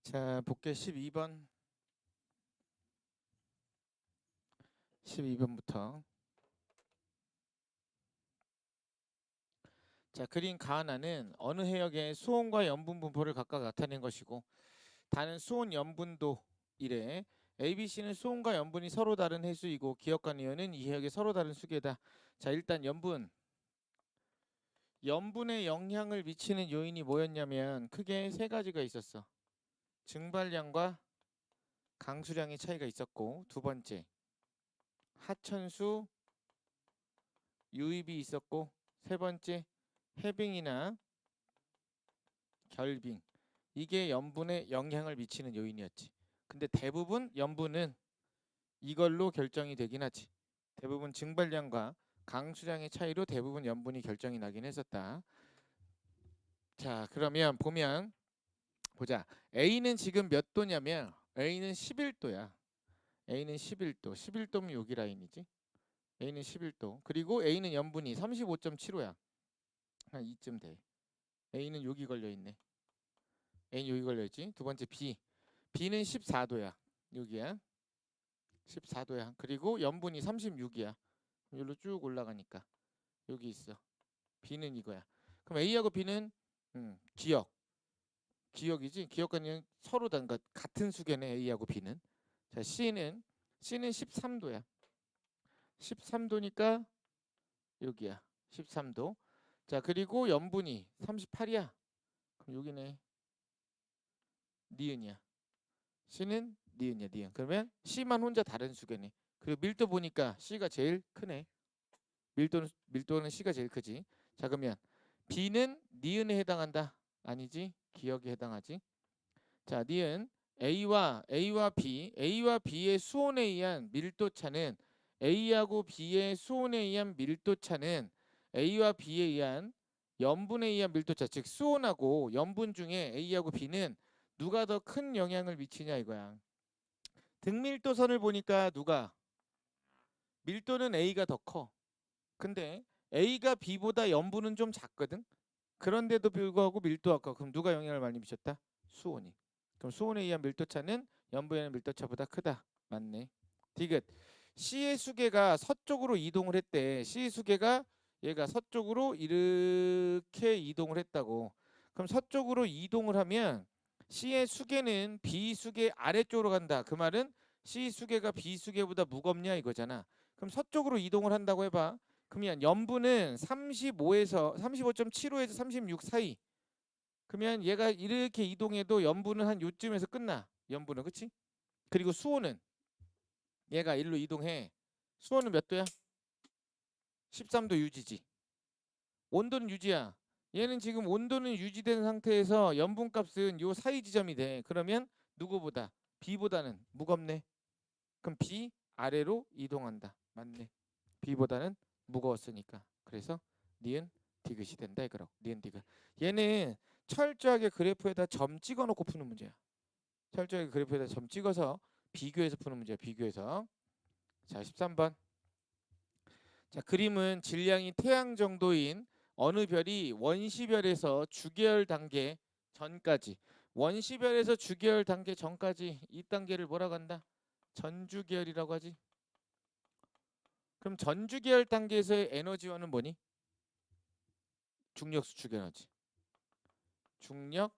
자, 복귀 12번부터. 자, 그린 가하나는 어느 해역의 수온과 염분 분포를 각각 나타낸 것이고 다는 수온 염분도 이래 ABC는 수온과 염분이 서로 다른 해수이고 기역과 니은은 이 해역의 서로 다른 수계다. 자, 일단 염분에 영향을 미치는 요인이 뭐였냐면 크게 세 가지가 있었어. 증발량과 강수량의 차이가 있었고, 두 번째 하천수 유입이 있었고, 세 번째 해빙이나 결빙, 이게 염분에 영향을 미치는 요인이었지. 근데 대부분 염분은 이걸로 결정이 되긴 하지. 대부분 증발량과 강수량의 차이로 대부분 염분이 결정이 나긴 했었다. 자, 그러면 보자. A는 지금 몇 도냐면 A는 11도야. A는 11도. 11도면 여기 라인이지. A는 11도. 그리고 A는 염분이 35.75야. 한 이쯤 돼. A는 여기 걸려 있네. A는 여기 걸려 있지. 두 번째 B. B는 14도야. 여기야. 14도야. 그리고 염분이 36이야. 여기로 쭉 올라가니까 여기 있어. B는 이거야. 그럼 A하고 B는 기억이지. 기억과 는 서로 다른 것 같은 수계네. A하고 B는. 자, C는 13도야. 13도니까 여기야. 13도. 자, 그리고 염분이 38이야. 그럼 여기네. 니은이야. C는 니은이야. 니은. 그러면 C만 혼자 다른 수계네. 그리고 밀도 보니까 C가 제일 크네. 밀도는 C가 제일 크지. 자, 그러면 B는 니은에 해당한다. 아니지? 기억에 해당하지. 자, 니은 A와 B의 수온에 의한 밀도 차는 A하고 B의 수온에 의한 밀도 차는 A와 B에 의한 염분에 의한 밀도 차, 즉 수온하고 염분 중에 A하고 B는 누가 더 큰 영향을 미치냐 이거야. 등밀도선을 보니까 누가 밀도는 A가 더 커. 근데 A가 B보다 염분은 좀 작거든. 그런데도 불구하고 밀도가 커. 그럼 누가 영향을 많이 미쳤다? 수온이. 그럼 수온에 의한 밀도차는 염분에 의한 밀도차보다 크다. 맞네. 디귿. C의 수계가 서쪽으로 이동을 했대. C의 수계가 얘가 서쪽으로 이렇게 이동을 했다고. 그럼 서쪽으로 이동을 하면 C의 수계는 B 수계 아래쪽으로 간다. 그 말은 C 수계가 B 수계보다 무겁냐 이거잖아. 그럼 서쪽으로 이동을 한다고 해봐. 그러면 염분은 35.75에서 36 사이. 그러면 얘가 이렇게 이동해도 염분은 한 요쯤에서 끝나. 염분은 그치? 그리고 수온은 얘가 일로 이동해. 수온은 몇 도야? 13도 유지지. 온도는 유지야. 얘는 지금 온도는 유지된 상태에서 염분값은 요 사이 지점이 돼. 그러면 누구보다? B보다는 무겁네. 그럼 B 아래로 이동한다. 맞네. B보다는 무거웠으니까. 그래서 니은 디귿이 된다 이거라고. 니은 디귿. 얘는 철저하게 그래프에다 점 찍어 놓고 푸는 문제야. 철저하게 그래프에다 점 찍어서 비교해서 푸는 문제야. 비교해서. 자, 13번. 자, 그림은 질량이 태양 정도인 어느 별이 원시별에서 주계열 단계 전까지, 원시별에서 주계열 단계 전까지 이 단계를 뭐라고 한다? 전주계열이라고 하지. 그럼 전주계열 단계에서의 에너지원은 뭐니? 중력 수축 에너지. 중력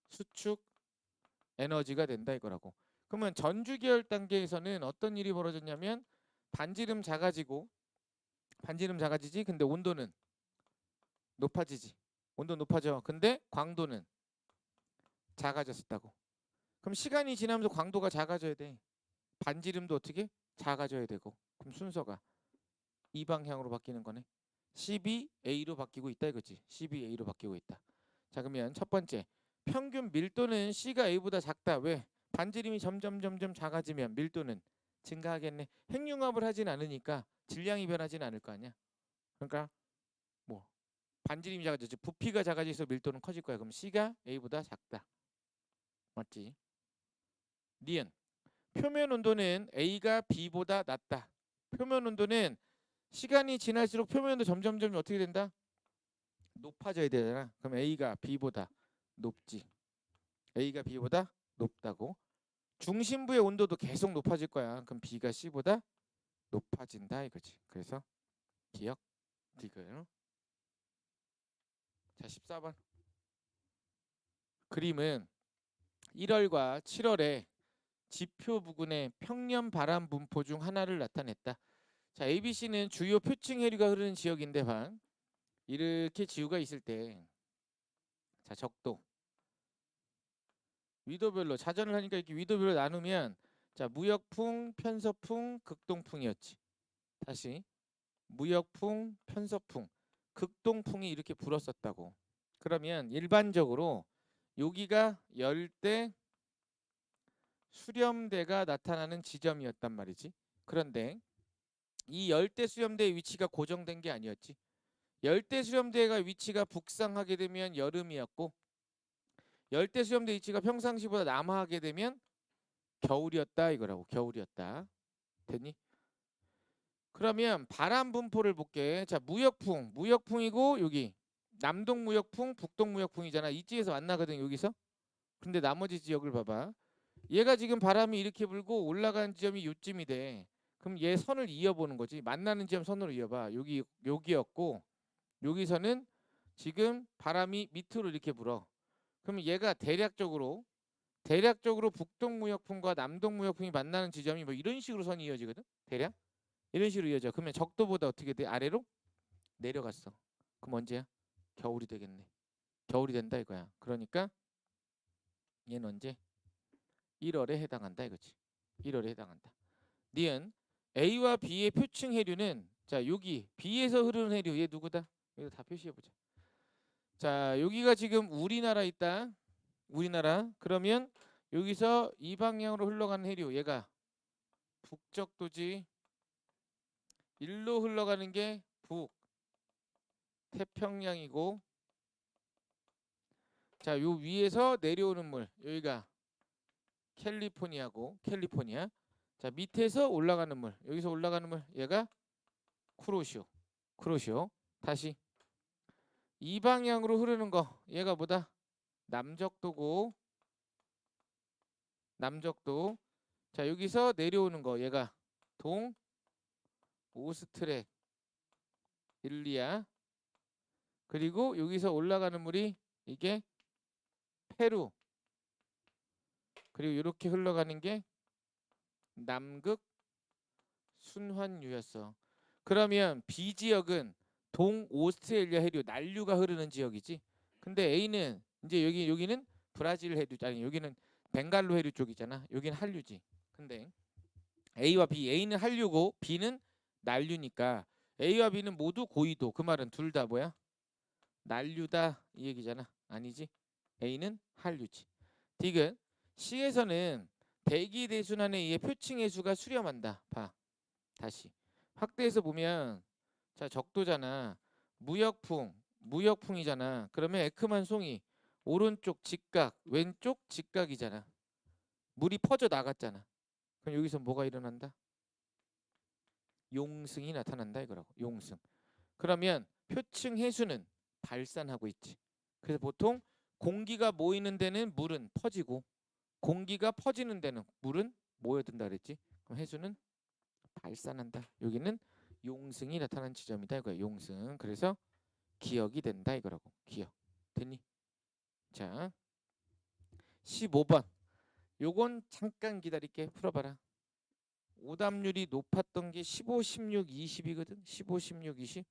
수축 에너지가 된다 이거라고. 그러면 전주계열 단계에서는 어떤 일이 벌어졌냐면 반지름 작아지지. 근데 온도는 높아지지. 온도 높아져. 근데 광도는 작아졌었다고. 그럼 시간이 지나면서 광도가 작아져야 돼. 반지름도 어떻게? 작아져야 되고. 그럼 순서가 이 방향으로 바뀌는 거네. CBA로 바뀌고 있다 이거지. CBA로 바뀌고 있다. 자, 그러면 첫 번째 평균 밀도는 C가 A보다 작다. 왜? 반지름이 점점 작아지면 밀도는 증가하겠네. 핵융합을 하진 않으니까 질량이 변하진 않을 거 아니야. 그러니까 뭐 반지름이 작아지죠. 부피가 작아질수록 밀도는 커질 거야. 그럼 C가 A보다 작다. 맞지? 니은 표면 온도는 A가 B보다 낮다. 표면 온도는 시간이 지날수록 표면 온도 점점 어떻게 된다? 높아져야 되잖아. 그럼 A가 B보다 높지. A가 B보다 높다고. 중심부의 온도도 계속 높아질 거야. 그럼 B가 C보다 높아진다 이거지. 그래서 기억 디귿. 자 14번. 그림은 1월과 7월에 지표 부근의 평년 바람 분포 중 하나를 나타냈다. 자, ABC는 주요 표층 해류가 흐르는 지역인데 봐. 이렇게 지구가 있을 때, 자, 적도 위도별로 자전을 하니까 이렇게 위도별로 나누면, 자, 무역풍, 편서풍, 극동풍이었지. 다시 무역풍, 편서풍, 극동풍이 이렇게 불었었다고. 그러면 일반적으로 여기가 열대 수렴대가 나타나는 지점이었단 말이지. 그런데 이 열대 수렴대의 위치가 고정된 게 아니었지. 열대 수렴대가 위치가 북상하게 되면 여름이었고, 열대 수렴대 위치가 평상시보다 남하하게 되면 겨울이었다 이거라고. 겨울이었다. 됐니? 그러면 바람 분포를 볼게. 자, 무역풍, 무역풍이고 여기 남동 무역풍, 북동 무역풍이잖아. 이쪽에서 만나거든 여기서. 근데 나머지 지역을 봐봐. 얘가 지금 바람이 이렇게 불고 올라가는 지점이 요쯤이 돼. 그럼 얘 선을 이어보는 거지. 만나는 지점 선으로 이어봐. 여기였고 여기서는 지금 바람이 밑으로 이렇게 불어. 그럼 얘가 대략적으로 북동 무역풍과 남동 무역풍이 만나는 지점이 뭐 이런 식으로 선이 이어지거든. 대략 이런 식으로 이어져. 그러면 적도보다 어떻게 돼? 아래로 내려갔어. 그럼 언제야? 겨울이 되겠네. 겨울이 된다 이거야. 그러니까 얘는 언제? 1월에 해당한다 이거지. 1월에 해당한다. 니은 A와 B의 표층 해류는 자 여기 B에서 흐르는 해류 얘 누구다? 이거 다 표시해 보자. 자 여기가 지금 우리나라 있다. 우리나라. 그러면 여기서 이 방향으로 흘러가는 해류 얘가 북적도지. 일로 흘러가는 게 북태평양이고 자 요 위에서 내려오는 물 여기가 캘리포니아. 자 밑에서 올라가는 물 여기서 올라가는 물 얘가 쿠로시오. 다시 이 방향으로 흐르는 거 얘가 뭐다? 남적도고 남적도. 자 여기서 내려오는 거 얘가 동 오스트레 일리아. 그리고 여기서 올라가는 물이 이게 페루. 그리고 이렇게 흘러가는 게 남극 순환유였어. 그러면 B 지역은 동오스트레일리아 해류 난류가 흐르는 지역이지. 근데 A는 이제 여기는 브라질 해류 아니 여기는 벵갈로 해류 쪽이잖아. 여기는 한류지. 근데 A와 B, A는 한류고 B는 난류니까 A와 B는 모두 고위도. 그 말은 둘 다 뭐야? 난류다 이 얘기잖아. 아니지? A는 한류지. 디귿 C에서는 대기 대순환에 의해 표층 해수가 수렴한다. 봐. 다시 확대해서 보면 자 적도잖아. 무역풍이잖아. 그러면 에크만 송이 오른쪽 직각 왼쪽 직각이잖아. 물이 퍼져 나갔잖아. 그럼 여기서 뭐가 일어난다? 용승이 나타난다 이거라고. 용승. 그러면 표층 해수는 발산하고 있지. 그래서 보통 공기가 모이는 데는 물은 퍼지고 공기가 퍼지는 데는 물은 모여든다 그랬지. 그럼 해수는 발산한다. 여기는 용승이 나타난 지점이다 이거야. 용승. 그래서 기억이 된다 이거라고. 기억. 됐니? 자, 15번. 요건 잠깐 기다릴게. 풀어봐라. 오답률이 높았던 게 15, 16, 20이거든. 15, 16, 20.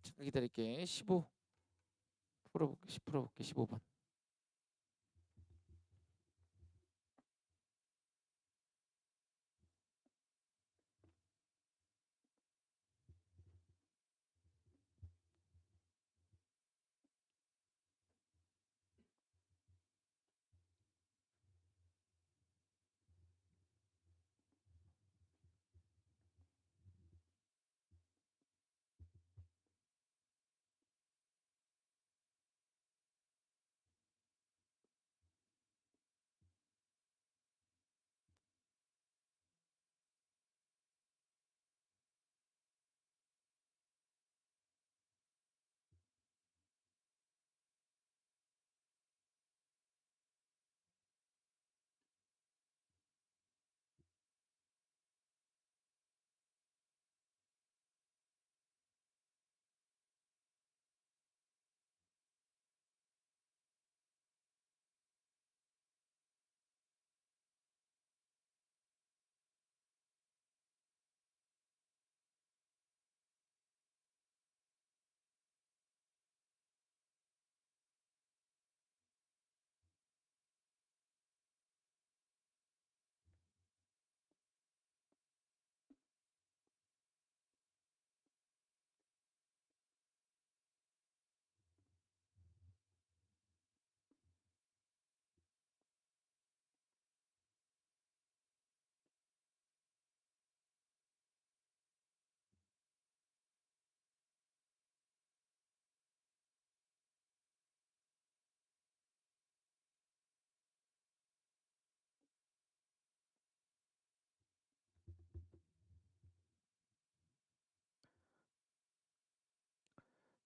잠깐 기다릴게. 15 풀어볼게. 10 풀어볼게. 15번.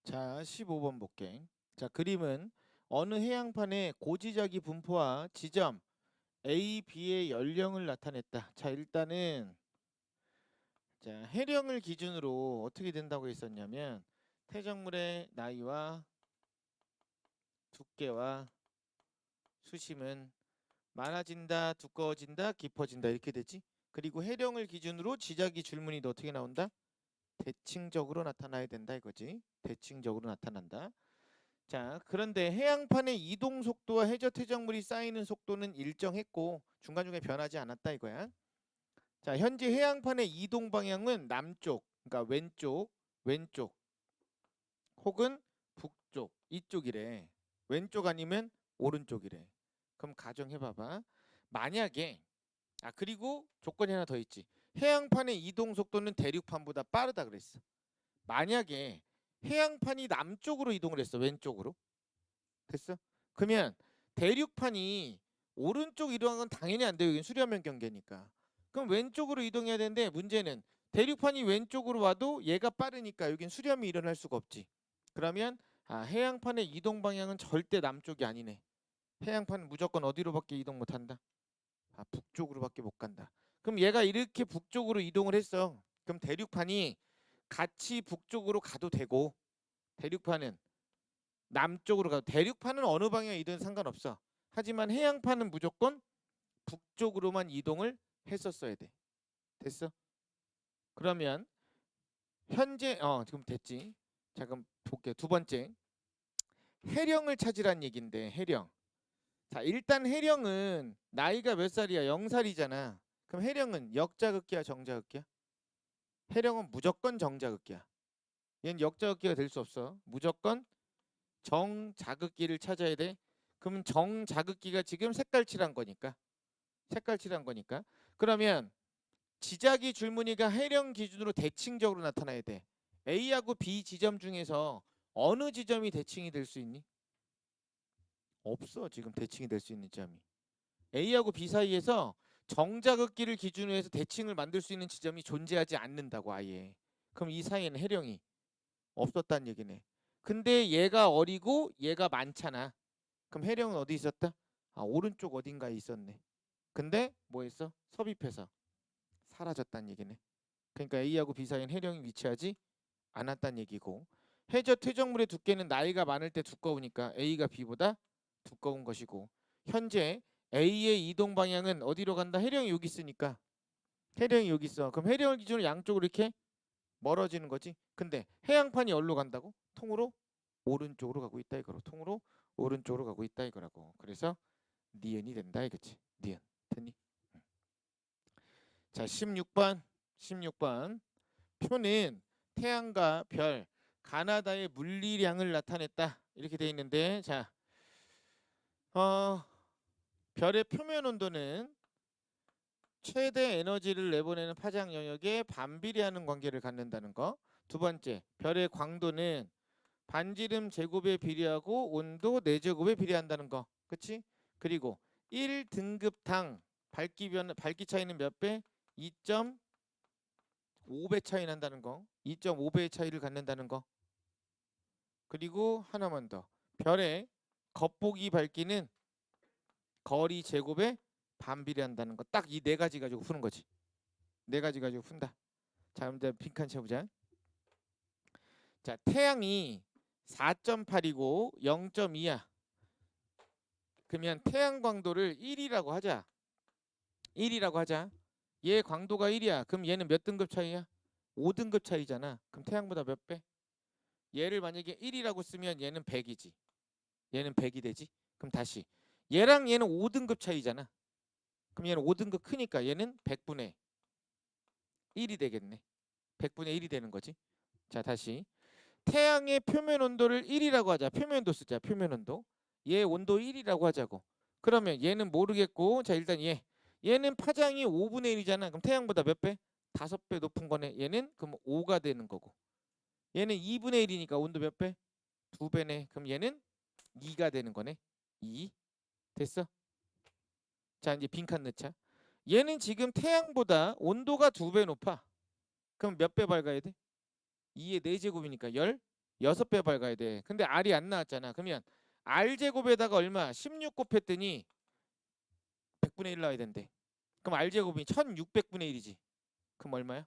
자, 15번 볼게. 자, 그림은 어느 해양판에 고지자기 분포와 지점 A, B의 연령을 나타냈다. 자, 일단은 자, 해령을 기준으로 어떻게 된다고 했었냐면 퇴적물의 나이와 두께와 수심은 많아진다, 두꺼워진다, 깊어진다 이렇게 되지. 그리고 해령을 기준으로 지자기 줄무늬도 어떻게 나온다? 대칭적으로 나타나야 된다 이거지. 대칭적으로 나타난다. 자, 그런데 해양판의 이동 속도와 해저 퇴적물이 쌓이는 속도는 일정했고 중간중간에 변하지 않았다 이거야. 자, 현재 해양판의 이동 방향은 남쪽, 그러니까 왼쪽 혹은 북쪽, 이쪽이래. 왼쪽 아니면 오른쪽이래. 그럼 가정해봐봐. 만약에 그리고 조건이 하나 더 있지. 해양판의 이동 속도는 대륙판보다 빠르다 그랬어. 만약에 해양판이 남쪽으로 이동을 했어. 왼쪽으로. 됐어? 그러면 대륙판이 오른쪽 이동한 건 당연히 안 돼요. 여긴 수렴형 경계니까. 그럼 왼쪽으로 이동해야 되는데 문제는 대륙판이 왼쪽으로 와도 얘가 빠르니까 여긴 수렴이 일어날 수가 없지. 그러면 해양판의 이동 방향은 절대 남쪽이 아니네. 해양판은 무조건 어디로밖에 이동 못한다. 북쪽으로밖에 못 간다. 그럼 얘가 이렇게 북쪽으로 이동을 했어. 그럼 대륙판이 같이 북쪽으로 가도 되고 대륙판은 남쪽으로 가도 대륙판은 어느 방향이든 상관없어. 하지만 해양판은 무조건 북쪽으로만 이동을 했었어야 돼. 됐어? 그러면 현재 지금 됐지. 자, 그럼 볼게요. 두 번째. 해령을 찾으란 얘긴데 해령. 자, 일단 해령은 나이가 몇 살이야? 0살이잖아. 그럼 해령은 역자극기야, 정자극기야? 해령은 무조건 정자극기야. 얘는 역자극기가 될 수 없어. 무조건 정자극기를 찾아야 돼. 그럼 정자극기가 지금 색깔칠한 거니까. 색깔칠한 거니까. 그러면 지자기 줄무늬가 해령 기준으로 대칭적으로 나타나야 돼. A하고 B 지점 중에서 어느 지점이 대칭이 될 수 있니? 없어. 지금 대칭이 될 수 있는 지점이. A하고 B 사이에서 정자극기를 기준으로 해서 대칭을 만들 수 있는 지점이 존재하지 않는다고 아예. 그럼 이 사이에는 해령이 없었다는 얘기네. 근데 얘가 어리고 얘가 많잖아. 그럼 해령은 어디 있었다? 오른쪽 어딘가에 있었네. 근데 뭐 했어? 섭입해서 사라졌다는 얘기네. 그러니까 A하고 B 사이엔 해령이 위치하지 않았다는 얘기고 해저 퇴적물의 두께는 나이가 많을 때 두꺼우니까 A가 B보다 두꺼운 것이고 현재 A의 이동 방향은 어디로 간다? 해령이 여기 있으니까 해령이 여기 있어. 그럼 해령을 기준으로 양쪽으로 이렇게 멀어지는 거지. 근데 해양판이 어디로 간다고? 통으로 오른쪽으로 가고 있다 이거로. 통으로 오른쪽으로 가고 있다 이거라고. 그래서 니은이 된다 이거지. 니은. 됐니? 자, 16번 표는 태양과 별, 가나다의 물리량을 나타냈다. 이렇게 돼 있는데 자, 별의 표면 온도는 최대 에너지를 내보내는 파장 영역에 반비례하는 관계를 갖는다는 거. 두 번째, 별의 광도는 반지름 제곱에 비례하고 온도 4제곱에 비례한다는 거. 그치? 그리고 1등급당 밝기 차이는 몇 배? 2.5배 차이 난다는 거. 2.5배의 차이를 갖는다는 거. 그리고 하나만 더. 별의 겉보기 밝기는 거리 제곱에 반비례한다는 거. 딱 이 네 가지 가지고 푸는 거지. 네 가지 가지고 푼다. 자, 그럼 이제 빈칸 채우자. 자, 태양이 4.8이고 0.2야. 그러면 태양 광도를 1이라고 하자. 1이라고 하자. 얘 광도가 1이야. 그럼 얘는 몇 등급 차이야? 5등급 차이잖아. 그럼 태양보다 몇 배? 얘를 만약에 1이라고 쓰면 얘는 100이지. 얘는 100이 되지. 그럼 다시. 얘랑 얘는 5등급 차이잖아. 그럼 얘는 5등급 크니까 얘는 100분의 1이 되겠네. 100분의 1이 되는 거지. 자, 다시. 태양의 표면 온도를 1이라고 하자. 표면 온도 쓰자. 표면 온도. 얘 온도 1이라고 하자고. 그러면 얘는 모르겠고 자, 일단 얘는 파장이 5분의 1이잖아. 그럼 태양보다 몇 배? 5배 높은 거네. 얘는 그럼 5가 되는 거고. 얘는 2분의 1이니까 온도 몇 배? 2배네. 그럼 얘는 2가 되는 거네. 2. 됐어? 자, 이제 빈칸 넣자. 얘는 지금 태양보다 온도가 2배 높아. 그럼 몇 배 밝아야 돼? 2의 4제곱이니까 16배 6배 밝아야 돼. 근데 R이 안 나왔잖아. 그러면 R제곱에다가 얼마? 16 곱했더니 100분의 1 나와야 된대. 그럼 R제곱이 1600분의 1이지. 그럼 얼마야?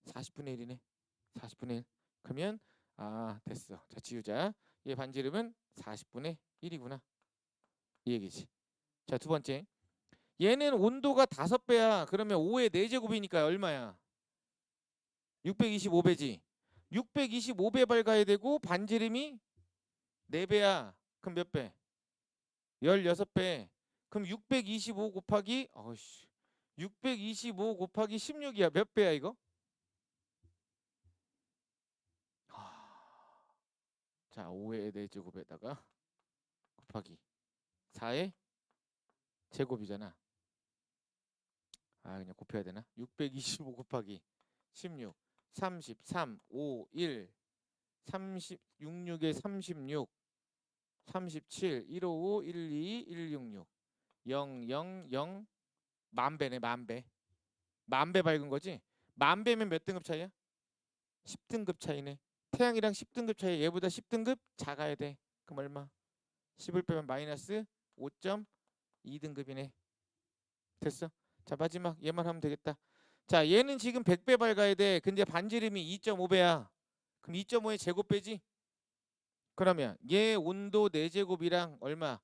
40분의 1이네. 40분의 1. 그러면 됐어. 자, 지우자. 얘 반지름은 40분의 1이구나. 이 얘기지. 자, 두 번째. 얘는 온도가 5배야. 그러면 5의 4제곱이니까 얼마야? 625배지. 625배 밝아야 되고 반지름이 4배야. 그럼 몇 배? 16배. 그럼 625 곱하기 625 곱하기 16이야. 몇 배야 이거? 자, 5의 4제곱에다가 곱하기 4의 제곱이잖아. 그냥 곱해야 되나? 625 곱하기 16 33 5 1 30 66에 36 37 155 12 166 0 0 0 만배네. 만배. 만배 밝은 거지? 만배면 몇 등급 차이야? 10등급 차이네. 태양이랑 10등급 차이. 얘보다 10등급 작아야 돼. 그럼 얼마? 10을 빼면 마이너스 5.2등급이네. 됐어? 자, 마지막 얘만 하면 되겠다. 자, 얘는 지금 100배 밝아야 돼. 근데 반지름이 2.5배야. 그럼 2.5의 제곱 빼지? 그러면 얘 온도 4제곱이랑 얼마?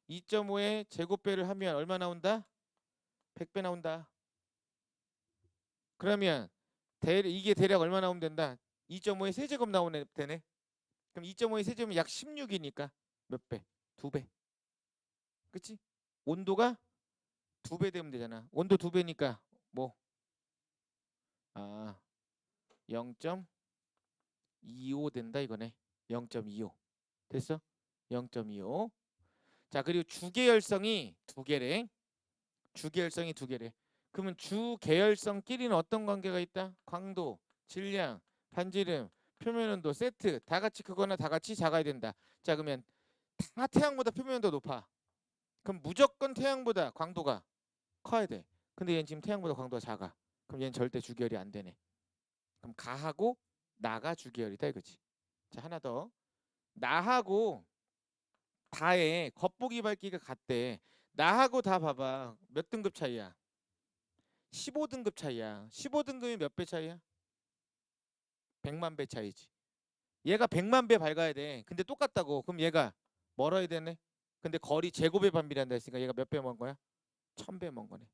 2.5의 제곱배를 하면 얼마 나온다? 100배 나온다. 그러면 이게 대략 얼마 나오면 된다? 2.5의 세제곱 나오네 되네. 그럼 2.5의 세제곱은 약 16이니까 몇 배? 2배. 그치? 온도가 2배 되면 되잖아. 온도 2배니까 뭐? 0.25 된다 이거네. 0.25. 됐어? 0.25. 자, 그리고 주계열성이 2개래. 주계열성이 2개래. 그러면 주계열성끼리는 어떤 관계가 있다? 광도, 질량, 반지름, 표면온도, 세트 다 같이 크거나 다 같이 작아야 된다. 자, 그러면 다 태양보다 표면온도가 높아. 그럼 무조건 태양보다 광도가 커야 돼. 근데 얘는 지금 태양보다 광도가 작아. 그럼 얘는 절대 주계열이 안 되네. 그럼 가하고 나가 주계열이다 이거지. 자, 하나 더. 나하고 다의 겉보기 밝기가 같대. 나하고 다 봐봐. 몇 등급 차이야? 15등급 차이야. 15등급이 몇 배 차이야? 100만 배 차이지. 얘가 100만 배 밝아야 돼. 근데 똑같다고. 그럼 얘가 멀어야 되네. 근데 거리 제곱의 반비례한다 했으니까 얘가 몇 배 먼 거야? 1000배 먼 거네.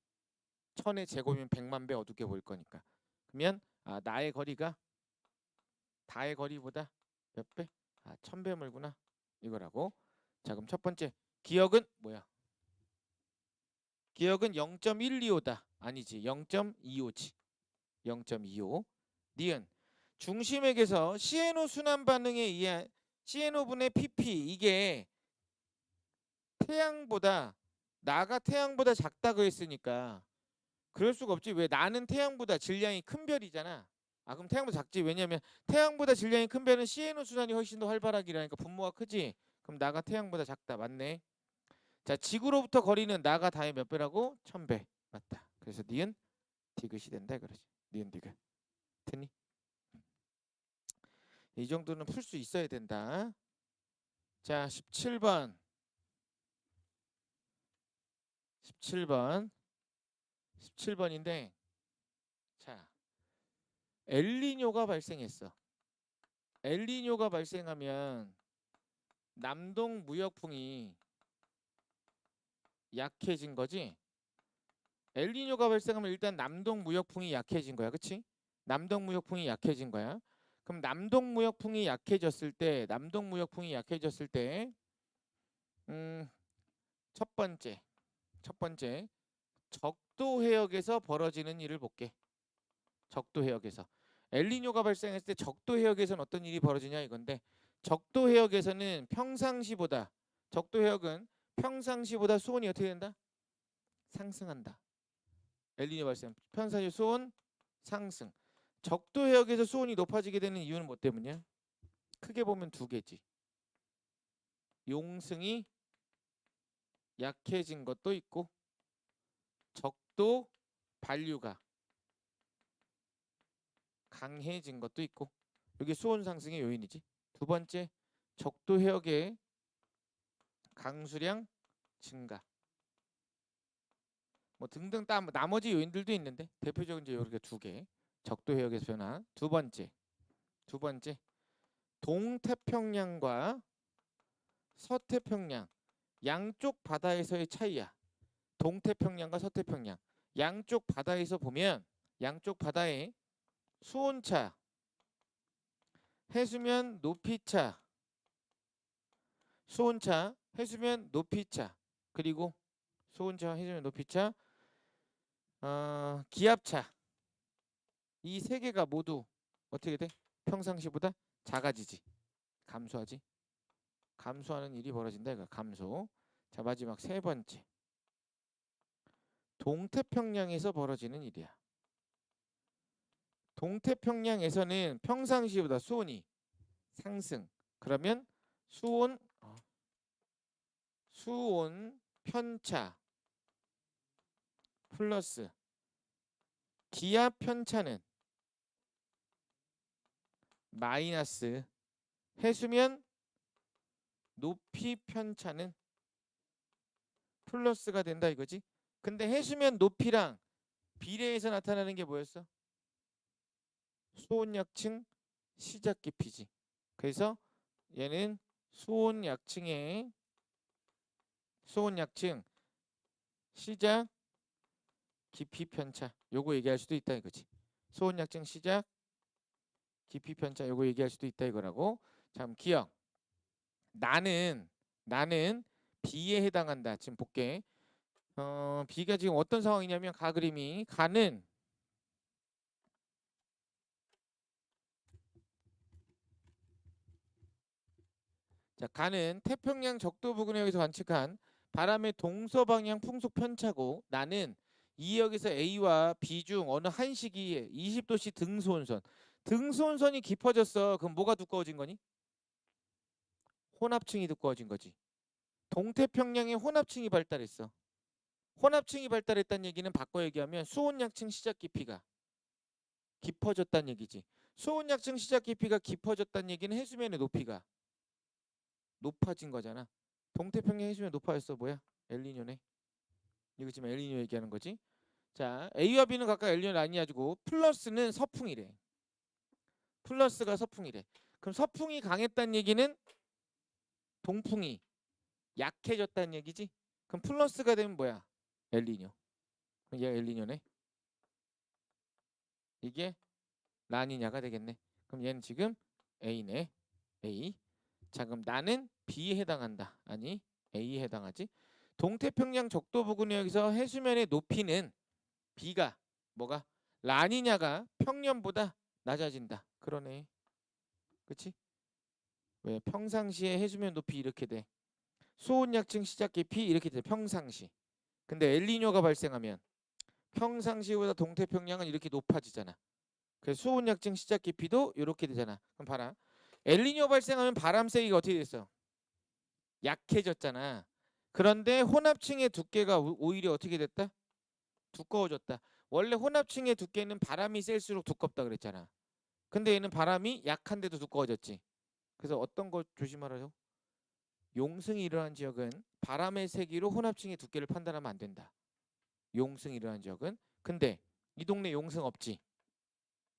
1000의 제곱이면 100만 배 어둡게 보일 거니까. 그러면 나의 거리가 다의 거리보다 몇 배? 1000배 멀구나. 이거라고. 자, 그럼 첫 번째 기억은 뭐야? 기억은 0.125다. 아니지. 0.25지. 0.25. 니은 중심액에서 CNO 순환 반응에 의한 CNO분의 PP 이게 태양보다 나가 태양보다 작다고 했으니까 그럴 수가 없지. 왜? 나는 태양보다 질량이 큰 별이잖아. 그럼 태양보다 작지. 왜냐면 태양보다 질량이 큰 별은 CNO 순환이 훨씬 더 활발하기라니까 분모가 크지. 그럼 나가 태양보다 작다. 맞네. 자, 지구로부터 거리는 나가 다의 몇 배라고? 1000배. 맞다. 그래서 니은 디귿이 된다 그러지. 니은 디귿. 됐니? 이 정도는 풀 수 있어야 된다. 자, 17번. 17번. 17번인데 자, 엘니뇨가 발생했어. 엘니뇨가 발생하면 남동 무역풍이 약해진 거지. 엘니뇨가 발생하면 일단 남동 무역풍이 약해진 거야. 그치? 남동 무역풍이 약해진 거야. 그럼 남동 무역풍이 약해졌을 때 첫 번째 적도 해역에서 벌어지는 일을 볼게. 적도 해역에서 엘니뇨가 발생했을 때 적도 해역에서는 어떤 일이 벌어지냐 이건데 적도 해역에서는 적도 해역은 평상시보다 수온이 어떻게 된다? 상승한다. 엘니뇨 발생 평상시 수온 상승. 적도 해역에서 수온이 높아지게 되는 이유는 뭐 때문이야? 크게 보면 2개지. 용승이 약해진 것도 있고 적도 반류가 강해진 것도 있고 이게 수온 상승의 요인이지. 두 번째, 적도 해역의 강수량 증가. 뭐 등등 나머지 요인들도 있는데 대표적인 이제 이렇게 두 개. 적도 해역에서 변화. 두 번째 동태평양과 서태평양 양쪽 바다에서의 차이야. 동태평양과 서태평양 양쪽 바다에서 보면 양쪽 바다에 수온차, 해수면 높이차, 수온차, 해수면 높이차, 그리고 수온차, 해수면 높이차, 기압차 이 세 개가 모두 어떻게 돼? 평상시보다 작아지지. 감소하지. 감소하는 일이 벌어진다 이거 감소. 자 마지막 세 번째 동태평양에서 벌어지는 일이야. 동태평양에서는 평상시보다 수온이 상승. 그러면 수온 편차 플러스 기압 편차는 마이너스 해수면 높이 편차는 플러스가 된다 이거지. 근데 해수면 높이랑 비례해서 나타나는 게 뭐였어? 수온약층 시작 깊이지. 그래서 얘는 수온약층의 수온약층 시작 깊이 편차 요거 얘기할 수도 있다 이거지. 수온약층 시작 깊이 편차 요거 얘기할 수도 있다 이거라고. 참 기억. 나는 B에 해당한다. 지금 볼게. B가 지금 어떤 상황이냐면 가 그림이 가는 태평양 적도 부근에서 관측한 바람의 동서방향 풍속 편차고 나는 이 역에서 A와 B 중 어느 한 시기에 20도씨 등수온선. 등수온선이 깊어졌어. 그럼 뭐가 두꺼워진 거니? 혼합층이 두꺼워진 거지. 동태평양에 혼합층이 발달했어. 혼합층이 발달했다는 얘기는 바꿔 얘기하면 수온약층 시작 깊이가 깊어졌다는 얘기지. 수온약층 시작 깊이가 깊어졌다는 얘기는 해수면의 높이가 높아진 거잖아. 동태평양 해수면 높아졌어. 뭐야? 엘니뇨네. 이거 지금 엘니뇨 얘기하는 거지. 자, A와 B는 각각 엘니뇨 라니냐주고 플러스는 서풍이래. 플러스가 서풍이래. 그럼 서풍이 강했다는 얘기는 동풍이 약해졌다는 얘기지. 그럼 플러스가 되면 뭐야? 엘니뇨. 얘 엘니뇨네. 이게 라니냐가 되겠네. 그럼 얘는 지금 A네. A. 자 그럼 나는 B에 해당한다. 아니 A에 해당하지. 동태평양 적도 부근 해역에서 해수면의 높이는 B가 뭐가 라니냐가 평년보다 낮아진다. 그러네. 그치? 왜 평상시에 해수면 높이 이렇게 돼. 수온약층 시작 깊이 이렇게 돼. 평상시. 근데 엘니뇨가 발생하면 평상시보다 동태평양은 이렇게 높아지잖아. 그래서 수온약층 시작 깊이도 이렇게 되잖아. 그럼 봐라. 엘니뇨 발생하면 바람 세기가 어떻게 됐어? 약해졌잖아. 그런데 혼합층의 두께가 오히려 어떻게 됐다? 두꺼워졌다. 원래 혼합층의 두께는 바람이 셀수록 두껍다 그랬잖아. 근데 얘는 바람이 약한데도 두꺼워졌지. 그래서 어떤 거 조심하라요? 용승이 일어난 지역은 바람의 세기로 혼합층의 두께를 판단하면 안 된다. 용승이 일어난 지역은. 근데 이 동네 용승 없지.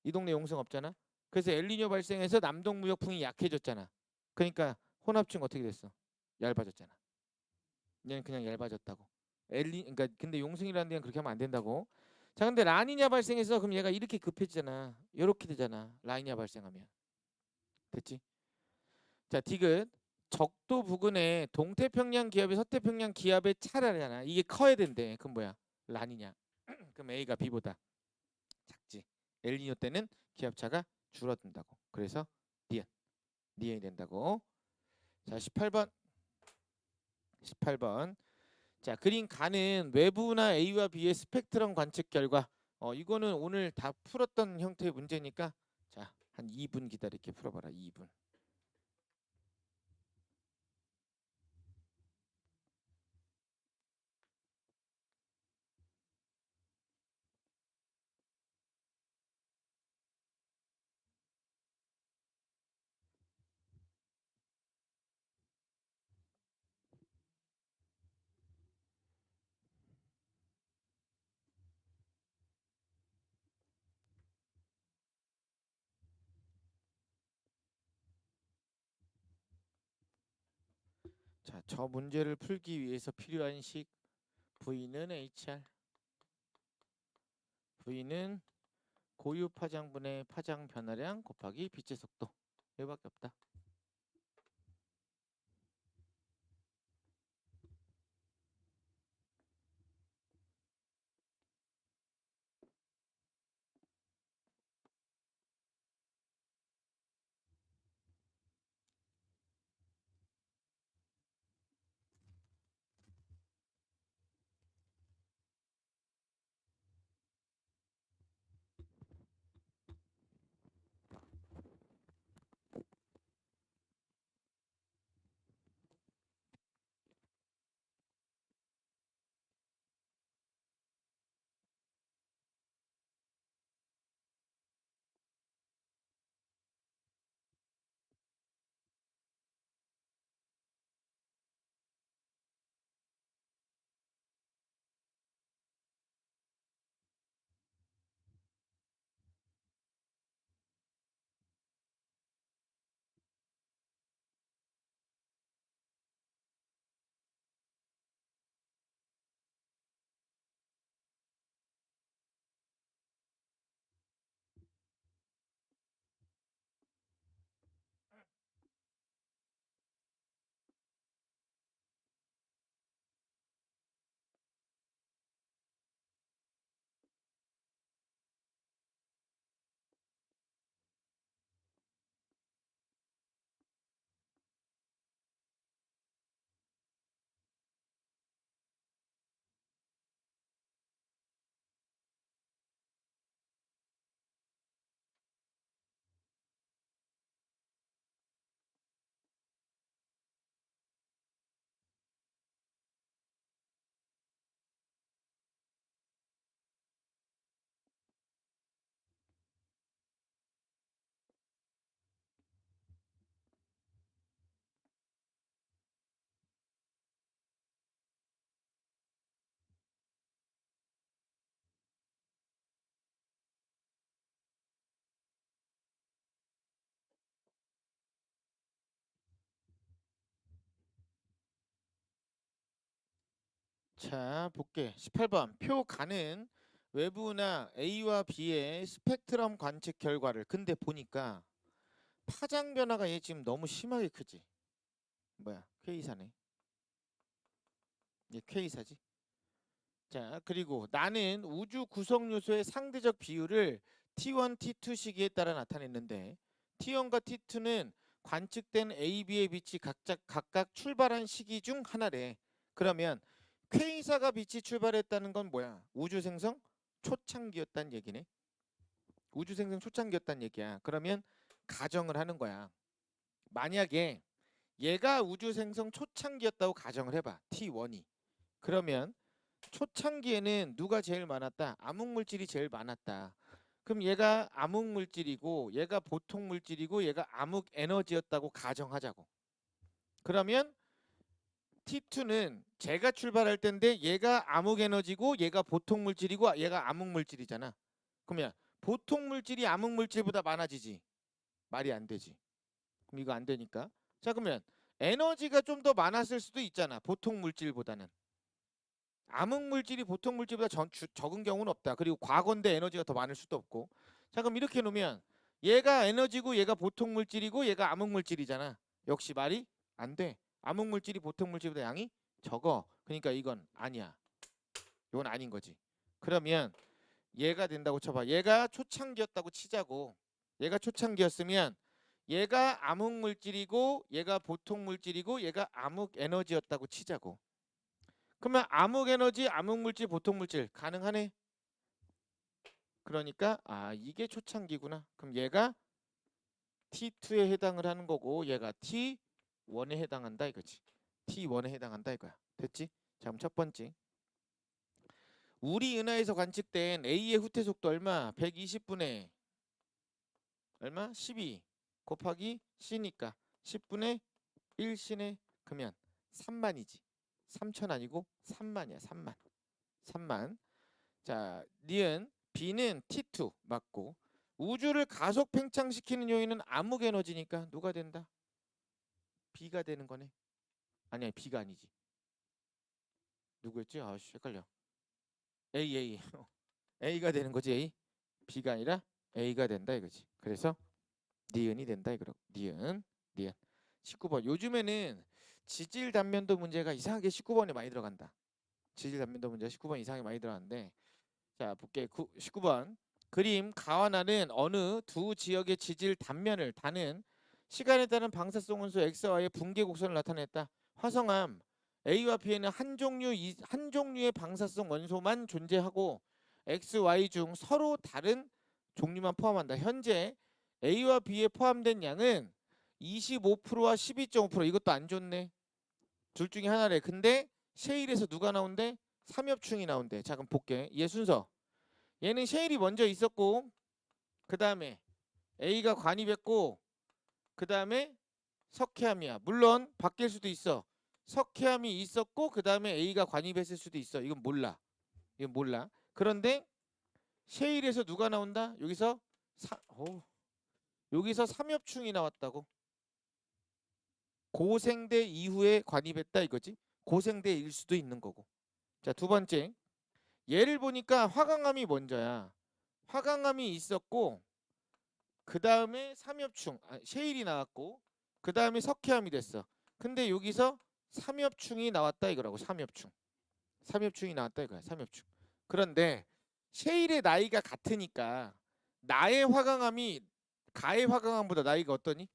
이 동네 용승 없잖아. 그래서 엘니뇨 발생해서 남동무역풍이 약해졌잖아. 그러니까 혼합층 어떻게 됐어? 얇아졌잖아. 얘는 그냥 얇아졌다고. 그러니까 근데 용승이라는 데는 그렇게 하면 안 된다고. 자 근데 라니냐 발생해서 그럼 얘가 이렇게 급해지잖아. 이렇게 되잖아. 라니냐 발생하면. 됐지? 자 디귿 적도 부근에 동태평양 기압이 서태평양 기압의 차라잖아. 이게 커야 된대. 그럼 뭐야? 라니냐. 그럼 A가 B보다 작지. 엘니뇨 때는 기압차가 줄어든다고. 그래서 니은이 된다고. 자 18번 자 그림 가는 외부나 A와 B의 스펙트럼 관측 결과 이거는 오늘 다 풀었던 형태의 문제니까 자 한 2분 기다릴게. 풀어봐라. 2분. 자, 저 문제를 풀기 위해서 필요한 식 V는 HR, V는 고유 파장분의 파장 변화량 곱하기 빛의 속도. 이거밖에 없다. 자, 볼게. 18번. 표 가는 외부나 A와 B의 스펙트럼 관측 결과를 근데 보니까 파장 변화가 얘 지금 너무 심하게 크지. 뭐야? K사네. 얘 K사지. 자, 그리고 나는 우주 구성 요소의 상대적 비율을 T1, T2 시기에 따라 나타냈는데 T1과 T2는 관측된 A, B의 빛이 각각 출발한 시기 중 하나래. 그러면 K사가 빛이 출발했다는 건 뭐야? 우주 생성 초창기였단 얘기네. 우주 생성 초창기였단 얘기야. 그러면 가정을 하는 거야. 만약에 얘가 우주 생성 초창기였다고 가정을 해봐. T1이. 그러면 초창기에는 누가 제일 많았다? 암흑물질이 제일 많았다. 그럼 얘가 암흑물질이고 얘가 보통물질이고 얘가 암흑에너지였다고 가정하자고. 그러면 T2는 제가 출발할 때인데 얘가 암흑에너지고 얘가 보통물질이고 얘가 암흑물질이잖아. 그러면 보통물질이 암흑물질보다 많아지지. 말이 안 되지. 그럼 이거 안 되니까. 자, 그러면 에너지가 좀 더 많았을 수도 있잖아. 보통물질보다는. 암흑물질이 보통물질보다 적은 경우는 없다. 그리고 과거인데 에너지가 더 많을 수도 없고. 자, 그럼 이렇게 놓으면 얘가 에너지고 얘가 보통물질이고 얘가 암흑물질이잖아. 역시 말이 안 돼. 암흑물질이 보통물질보다 양이 적어. 그러니까 이건 아니야. 이건 아닌 거지. 그러면 얘가 된다고 쳐봐. 얘가 초창기였다고 치자고. 얘가 초창기였으면 얘가 암흑물질이고 얘가 보통물질이고 얘가 암흑에너지였다고 치자고. 그러면 암흑에너지, 암흑물질, 보통물질 가능하네. 그러니까 이게 초창기구나. 그럼 얘가 T2에 해당을 하는 거고 얘가 T1에 해당한다 이거지. T1에 해당한다 이거야. 됐지? 자, 그럼 첫 번째. 우리 은하에서 관측된 A의 후퇴 속도 얼마? 120분의 얼마? 12 곱하기 C니까 10분의 1C네. 그러면 3만이지. 3천 아니고 3만이야. 3만. 3만. 자, 니은 B는 T2 맞고 우주를 가속 팽창시키는 요인은 암흑 에너지니까 누가 된다? B가 되는 거네. 아니야, B가 아니지. 누구였지? 아씨 헷갈려. A. A가 되는 거지. A. B가 아니라 A가 된다 이거지. 그래서 니은이 된다 이거라고. 니은. 19번. 요즘에는 지질 단면도 문제가 이상하게 19번에 많이 들어간다. 지질 단면도 문제가 19번 이상하게 많이 들어가는데, 자 볼게. 19번. 그림 가와나는 어느 두 지역의 지질 단면을 다는 시간에 따른 방사성 원소 X와의 붕괴 곡선을 나타냈다. 화성암 A와 B에는 한 종류의 방사성 원소만 존재하고 X, Y 중 서로 다른 종류만 포함한다. 현재 A와 B에 포함된 양은 25%와 12.5%. 이것도 안 좋네. 둘 중에 하나래. 근데 셰일에서 누가 나온대? 삼엽충이 나온대. 자 그럼 볼게. 얘 순서. 얘는 셰일이 먼저 있었고 그 다음에 A가 관입했고 그 다음에 석회암이야. 물론 바뀔 수도 있어. 석회암이 있었고 그 다음에 A가 관입했을 수도 있어. 이건 몰라. 그런데 셰일에서 누가 나온다? 여기서 삼엽충이 나왔다고. 고생대 이후에 관입했다 이거지. 고생대일 수도 있는 거고. 자, 두 번째. 얘를 보니까 화강암이 먼저야. 화강암이 있었고 그 다음에 셰일이 나왔고 그 다음에 석회암이 됐어. 근데 여기서 삼엽충이 나왔다 이거라고. 삼엽충이 나왔다 이거야. 삼엽충. 그런데 셰일의 나이가 같으니까 나의 화강암이 가의 화강암보다 나이가 어떠니?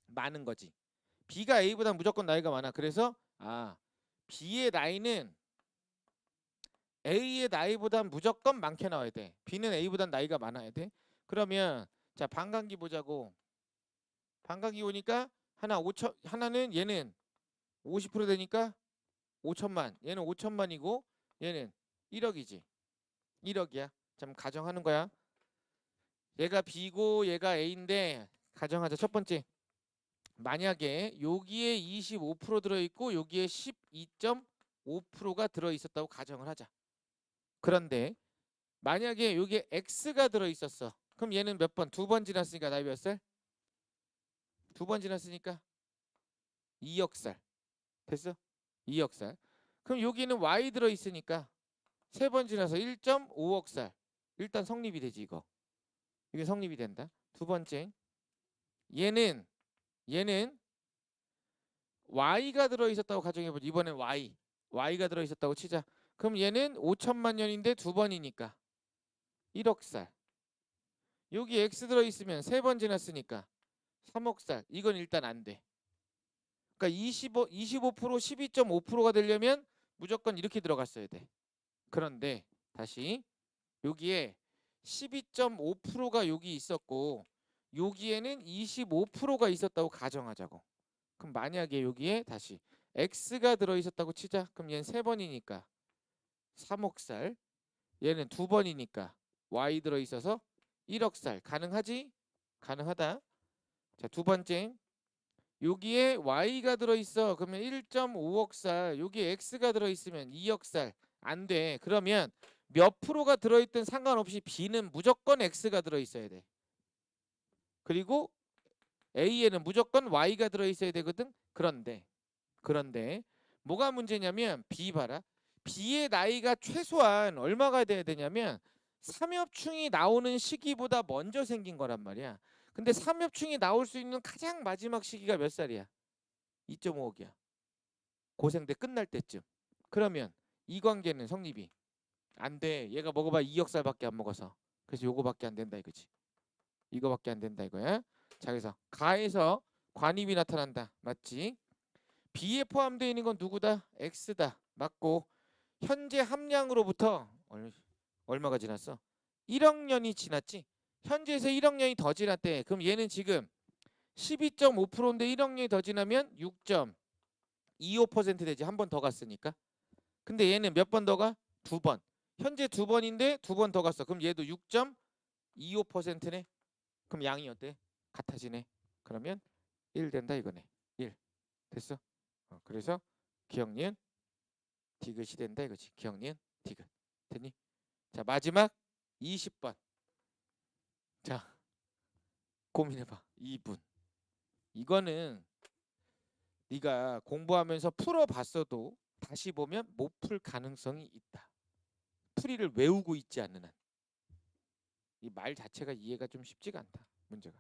많은 거지. B가 A보다 무조건 나이가 많아. 그래서 B의 나이는 A의 나이보다 무조건 많게 나와야 돼. B는 A보다 나이가 많아야 돼. 그러면 자 반감기 보자고. 반감기 보니까 하나는 얘는 50% 되니까 5천만. 얘는 5천만이고 얘는 1억이지. 1억이야. 참 가정하는 거야. 얘가 B고 얘가 A인데 가정하자. 첫 번째. 만약에 여기에 25% 들어있고 여기에 12.5%가 들어있었다고 가정을 하자. 그런데 만약에 여기에 X가 들어있었어. 그럼 얘는 몇 번? 두 번 지났으니까 나이 몇 살? 두 번 지났으니까 2억 살. 됐어? 2억 살. 그럼 여기는 Y 들어있으니까 세 번 지나서 1.5억 살. 일단 성립이 되지 이거. 이게 성립이 된다. 두 번째. 얘는 Y가 들어있었다고 가정해보자. 이번엔 Y가 들어있었다고 치자. 그럼 얘는 5천만 년인데 두 번이니까 1억 살. 여기 X 들어있으면 세 번 지났으니까 3억 살. 이건 일단 안 돼. 그러니까 25% 12.5%가 되려면 무조건 이렇게 들어갔어야 돼. 그런데 다시 여기에 12.5%가 여기 있었고 여기에는 25%가 있었다고 가정하자고. 그럼 만약에 여기에 다시 X가 들어있었다고 치자. 그럼 얘는 세 번이니까 3억 살. 얘는 두 번이니까 Y 들어있어서 1억 살. 가능하지? 가능하다. 자, 두 번째. 여기에 Y가 들어있어. 그러면 1.5억 살. 여기에 X가 들어있으면 2억 살. 안 돼. 그러면 몇 프로가 들어있든 상관없이 B는 무조건 X가 들어있어야 돼. 그리고 A에는 무조건 Y가 들어있어야 되거든. 그런데 뭐가 문제냐면 B 봐라. B의 나이가 최소한 얼마가 돼야 되냐면 삼엽충이 나오는 시기보다 먼저 생긴 거란 말이야. 근데 삼엽충이 나올 수 있는 가장 마지막 시기가 몇 살이야? 2.5억이야. 고생대 끝날 때쯤. 그러면 이 관계는 성립이 안 돼. 얘가 먹어봐 2억 살밖에 안 먹어서. 그래서 요거밖에 안 된다 이거지. 이거밖에 안 된다 이거야. 자 그래서 가에서 관입이 나타난다. 맞지? B에 포함되어 있는 건 누구다? X다. 맞고 현재 함량으로부터 얼마가 지났어? 1억 년이 지났지? 현재에서 1억 년이 더 지났대. 그럼 얘는 지금 12.5%인데 1억 년이 더 지나면 6.25% 되지. 한 번 더 갔으니까. 근데 얘는 몇 번 더 가? 두 번. 현재 두 번인데 두 번 더 갔어. 그럼 얘도 6.25%네. 그럼 양이 어때? 같아지네. 그러면 1 된다 이거네. 1. 됐어? 그래서 기억니은 디귿이 된다 이거지. 기억니은 디귿. 됐니? 자 마지막 20번. 자 고민해봐. 2분. 이거는 네가 공부하면서 풀어봤어도 다시 보면 못 풀 가능성이 있다. 풀이를 외우고 있지 않는 한. 이 말 자체가 이해가 좀 쉽지가 않다. 문제가.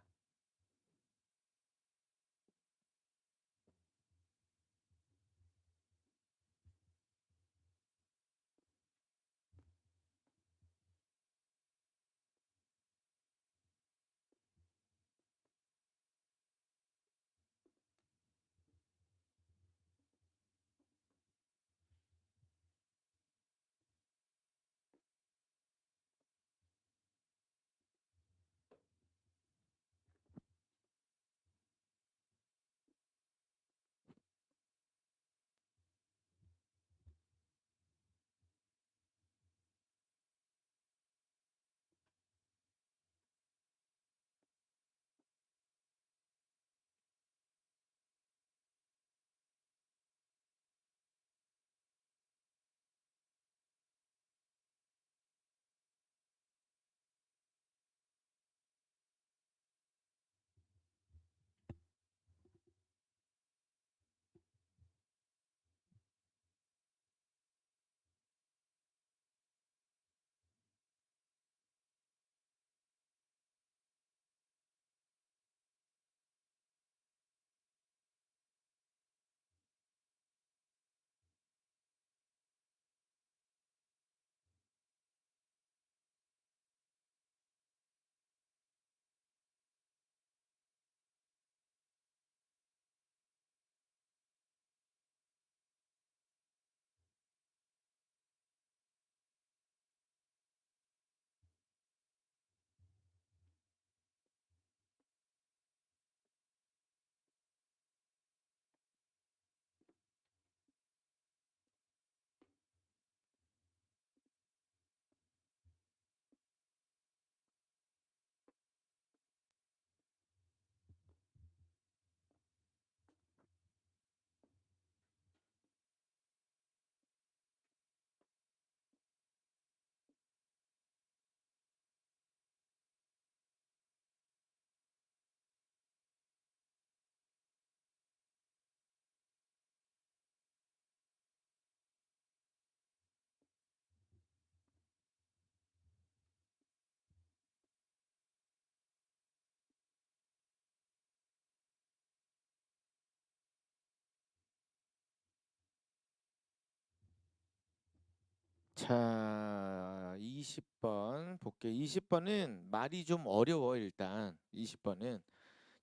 자, 20번 볼게. 20번은 말이 좀 어려워 일단. 20번은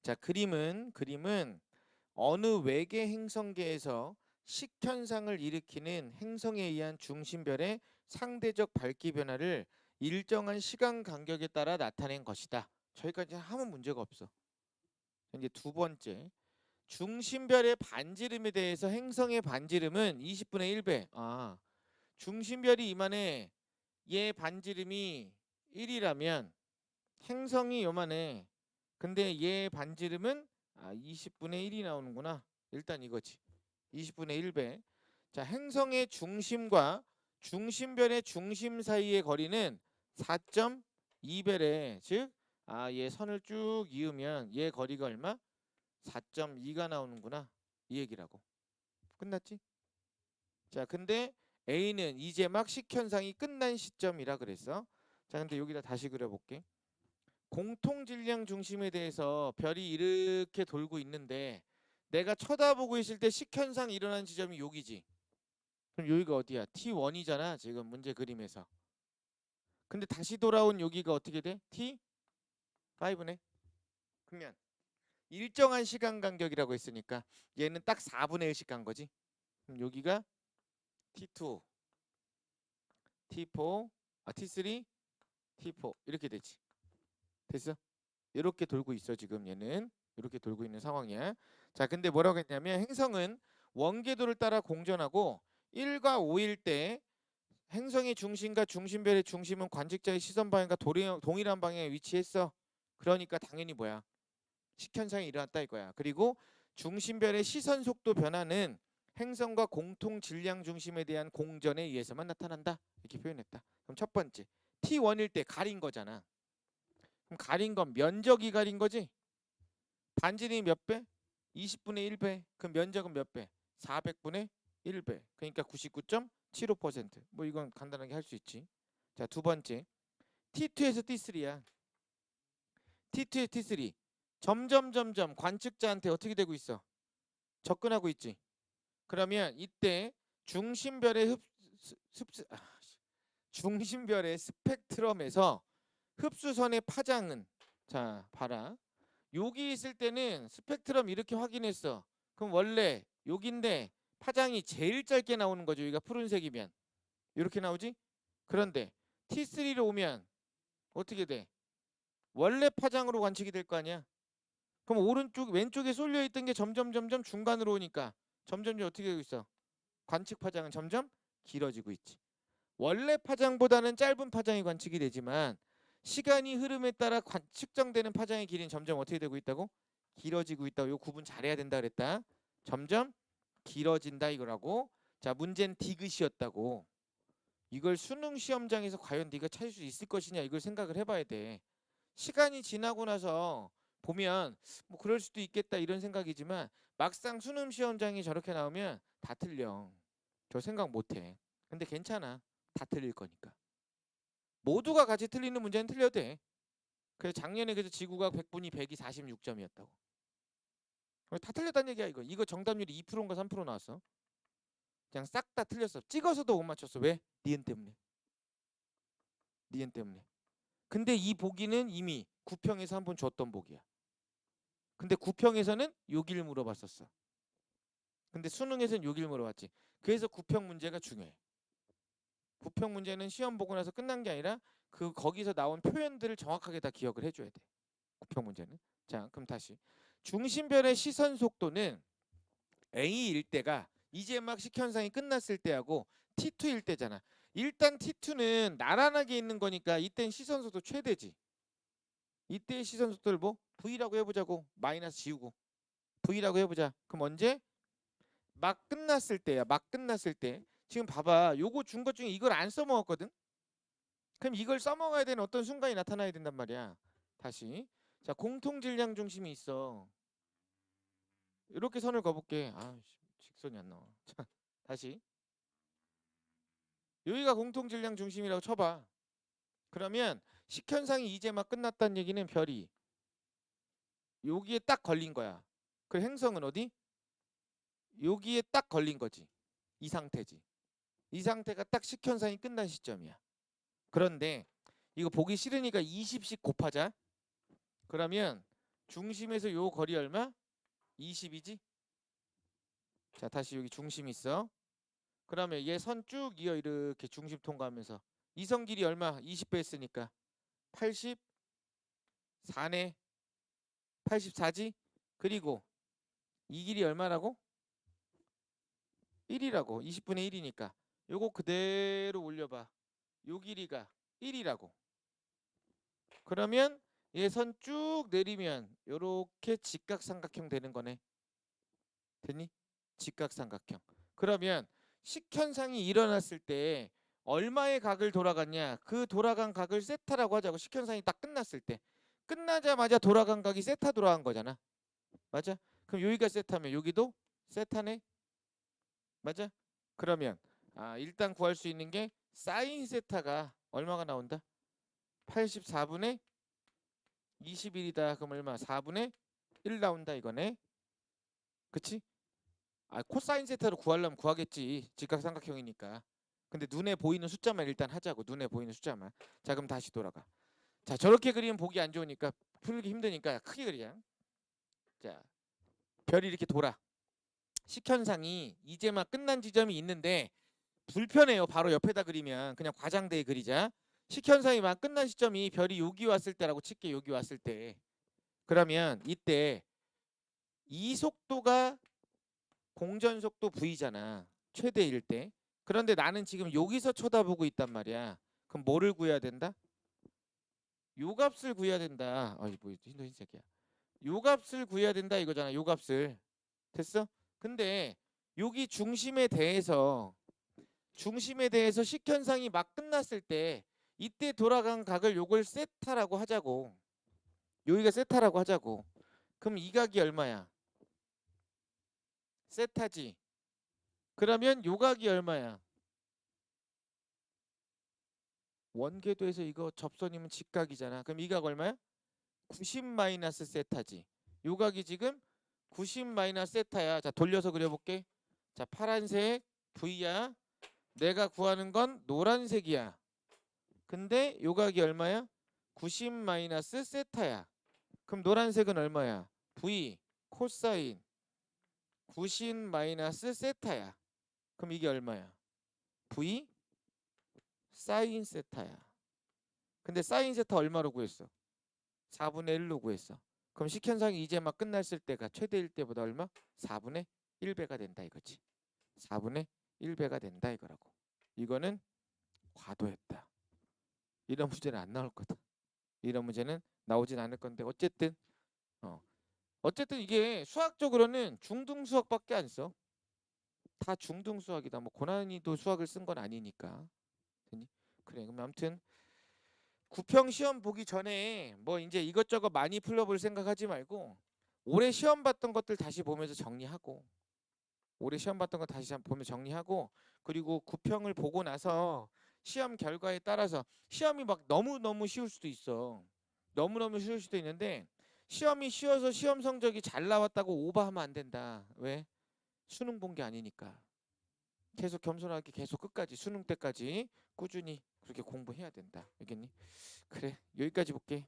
자, 그림은 어느 외계 행성계에서 식현상을 일으키는 행성에 의한 중심별의 상대적 밝기 변화를 일정한 시간 간격에 따라 나타낸 것이다. 저기까지 하면 문제가 없어. 이제 두 번째. 중심별의 반지름에 대해서 행성의 반지름은 20분의 1배. 아, 중심별이 이만해. 얘 반지름이 1이라면 행성이 요만해. 근데 얘 반지름은 20분의 1이 나오는구나. 일단 이거지. 20분의 1배. 자, 행성의 중심과 중심별의 중심 사이의 거리는 4.2배래. 즉, 얘 선을 쭉 이으면 얘 거리가 얼마? 4.2가 나오는구나. 이 얘기라고. 끝났지? 자, 근데 A는 이제 막 식현상이 끝난 시점이라 그랬어. 자, 근데 여기다 다시 그려볼게. 공통 질량 중심에 대해서 별이 이렇게 돌고 있는데 내가 쳐다보고 있을 때 식현상 일어난 지점이 여기지. 그럼 여기가 어디야? T1이잖아. 지금 문제 그림에서. 근데 다시 돌아온 여기가 어떻게 돼? T5네. 그러면 일정한 시간 간격이라고 했으니까 얘는 딱 4분의 1씩 간 거지. 그럼 여기가 T2, T4, T3, T4 이렇게 되지. 됐어? 이렇게 돌고 있어 지금 얘는. 이렇게 돌고 있는 상황이야. 자, 근데 뭐라고 했냐면 행성은 원궤도를 따라 공전하고 1과 5일 때 행성의 중심과 중심별의 중심은 관측자의 시선 방향과 동일한 방향에 위치했어. 그러니까 당연히 뭐야? 식현상이 일어났다 이거야. 그리고 중심별의 시선 속도 변화는 행성과 공통 질량 중심에 대한 공전에 의해서만 나타난다. 이렇게 표현했다. 그럼 첫 번째 T1일 때 가린 거잖아. 그럼 가린 건 면적이 가린 거지? 반지름이 몇 배? 20분의 1배. 그럼 면적은 몇 배? 400분의 1배. 그러니까 99.75%. 뭐 이건 간단하게 할 수 있지. 자, 두 번째. T2에서 T3야. T2에서 T3. 점점 관측자한테 어떻게 되고 있어? 접근하고 있지. 그러면 이때 중심별의 중심별의 스펙트럼에서 흡수선의 파장은, 자 봐라, 여기 있을 때는 스펙트럼 이렇게 확인했어. 그럼 원래 여기인데 파장이 제일 짧게 나오는 거죠. 여기가 푸른색이면 이렇게 나오지. 그런데 T3로 오면 어떻게 돼? 원래 파장으로 관측이 될 거 아니야. 그럼 오른쪽 왼쪽에 쏠려 있던 게 점점 중간으로 오니까 점점 어떻게 되고 있어? 관측 파장은 점점 길어지고 있지. 원래 파장보다는 짧은 파장이 관측이 되지만 시간이 흐름에 따라 측정되는 파장의 길이는 점점 어떻게 되고 있다고? 길어지고 있다고. 요 구분 잘해야 된다 그랬다. 점점 길어진다 이거라고. 자, 문제는 디귿이었다고. 이걸 수능 시험장에서 과연 네가 찾을 수 있을 것이냐 이걸 생각을 해봐야 돼. 시간이 지나고 나서 보면 뭐 그럴 수도 있겠다 이런 생각이지만 막상 수능 시험장이 저렇게 나오면 다 틀려. 저 생각 못해. 근데 괜찮아. 다 틀릴 거니까. 모두가 같이 틀리는 문제는 틀려도 돼. 그래서 작년에 그래서 지구과학 100분이 100이 46점이었다고. 다 틀렸다는 얘기야 이거. 이거 정답률이 2%인가 3% 나왔어. 그냥 싹 다 틀렸어. 찍어서도 못 맞췄어. 왜? 니은 때문에. 니은 때문에. 근데 이 보기는 이미 구평에서 한번 줬던 보기야. 근데 구평에서는 요길 물어봤었어. 근데 수능에서는 요길 물어봤지. 그래서 구평 문제가 중요해. 구평 문제는 시험 보고 나서 끝난 게 아니라 그 거기서 나온 표현들을 정확하게 다 기억을 해줘야 돼. 구평 문제는. 자, 그럼 다시. 중심별의 시선 속도는 A일 때가 이제 막 식현상이 끝났을 때하고 T2일 때잖아. 일단 T2는 나란하게 있는 거니까 이땐 시선 속도 최대지. 이때의 시선 속도를 뭐 V라고 해보자고. 마이너스 지우고 V라고 해보자. 그럼 언제? 막 끝났을 때야. 막 끝났을 때. 지금 봐봐. 요거 준 것 중에 이걸 안 써먹었거든. 그럼 이걸 써먹어야 되는 어떤 순간이 나타나야 된단 말이야. 다시. 자, 공통 질량 중심이 있어. 이렇게 선을 그어볼게. 아, 직선이 안 나와. 자, 다시. 여기가 공통 질량 중심이라고 쳐봐. 그러면 식현상이 이제 막 끝났다는 얘기는 별이 여기에 딱 걸린 거야. 그 행성은 어디? 여기에 딱 걸린 거지. 이 상태지. 이 상태가 딱 식현상이 끝난 시점이야. 그런데 이거 보기 싫으니까 20씩 곱하자. 그러면 중심에서 요 거리 얼마? 20이지? 자, 다시 여기 중심 있어. 그러면 얘 선 쭉 이어 이렇게 중심 통과하면서 이선 길이 얼마? 20배 했으니까 84네. 84지? 그리고 이 길이 얼마라고? 1이라고. 20분의 1이니까. 요거 그대로 올려봐. 요 길이가 1이라고. 그러면 얘 선 쭉 내리면 요렇게 직각삼각형 되는 거네. 됐니? 직각삼각형. 그러면 식현상이 일어났을 때 얼마의 각을 돌아갔냐? 그 돌아간 각을 세타라고 하자고. 식현상이 딱 끝났을 때. 끝나자마자 돌아간 각이 세타 돌아간 거잖아. 맞아? 그럼 여기가 세타면 여기도 세타네. 맞아? 그러면 일단 구할 수 있는 게 사인 세타가 얼마가 나온다? 84분의 21이다. 그럼 얼마? 4분의 1 나온다 이거네. 그치? 코사인 세타로 구하려면 구하겠지. 직각삼각형이니까. 근데 눈에 보이는 숫자만 일단 하자고. 눈에 보이는 숫자만. 자, 그럼 다시 돌아가. 자, 저렇게 그리면 보기 안 좋으니까 풀기 힘드니까 크게 그리자. 자, 별이 이렇게 돌아. 식현상이 이제 막 끝난 지점이 있는데 불편해요. 바로 옆에다 그리면 그냥 과장대에 그리자. 식현상이 막 끝난 시점이 별이 여기 왔을 때라고 칠게. 여기 왔을 때. 그러면 이때 이 속도가 공전 속도 V잖아. 최대일 때. 그런데 나는 지금 여기서 쳐다보고 있단 말이야. 그럼 뭐를 구해야 된다? 요 값을 구해야 된다. 아이 뭐 흰색이야. 요 값을 구해야 된다 이거잖아. 요 값을. 됐어? 근데 여기 중심에 대해서 식현상이 막 끝났을 때 이때 돌아간 각을 요걸 세타라고 하자고. 여기가 세타라고 하자고. 그럼 이 각이 얼마야? 세타지. 그러면 요각이 얼마야? 원궤도에서 이거 접선이면 직각이잖아. 그럼 이 각 얼마야? 90 마이너스 세타지. 요각이 지금 90 마이너스 세타야. 자, 돌려서 그려볼게. 자, 파란색 V야. 내가 구하는 건 노란색이야. 근데 요각이 얼마야? 90 마이너스 세타야. 그럼 노란색은 얼마야? V 코사인 90 마이너스 세타야. 그럼 이게 얼마야? V 사인 세타야. 근데 사인 세타 얼마로 구했어? 4분의 1로 구했어. 그럼 식현상이 이제 막 끝났을 때가 최대일 때보다 얼마? 4분의 1배가 된다 이거지. 4분의 1배가 된다 이거라고. 이거는 과도했다. 이런 문제는 안 나올 거다. 이런 문제는 나오진 않을 건데 어, 어쨌든 이게 수학적으로는 중등 수학밖에 안 써. 다 중등 수학이다. 뭐 고난이도 수학을 쓴 건 아니니까. 됐니? 그래. 그럼 아무튼 구평 시험 보기 전에 뭐 이제 이것저것 많이 풀어볼 생각하지 말고 올해 시험 봤던 것들 다시 보면서 정리하고 올해 시험 봤던 거 다시 보면 정리하고 그리고 구평을 보고 나서 시험 결과에 따라서 시험이 막 너무너무 쉬울 수도 있어. 너무너무 쉬울 수도 있는데 시험이 쉬워서 시험 성적이 잘 나왔다고 오버하면 안 된다. 왜? 수능 본 게 아니니까. 계속 겸손하게 계속 끝까지 수능 때까지 꾸준히 그렇게 공부해야 된다. 알겠니? 그래. 여기까지 볼게.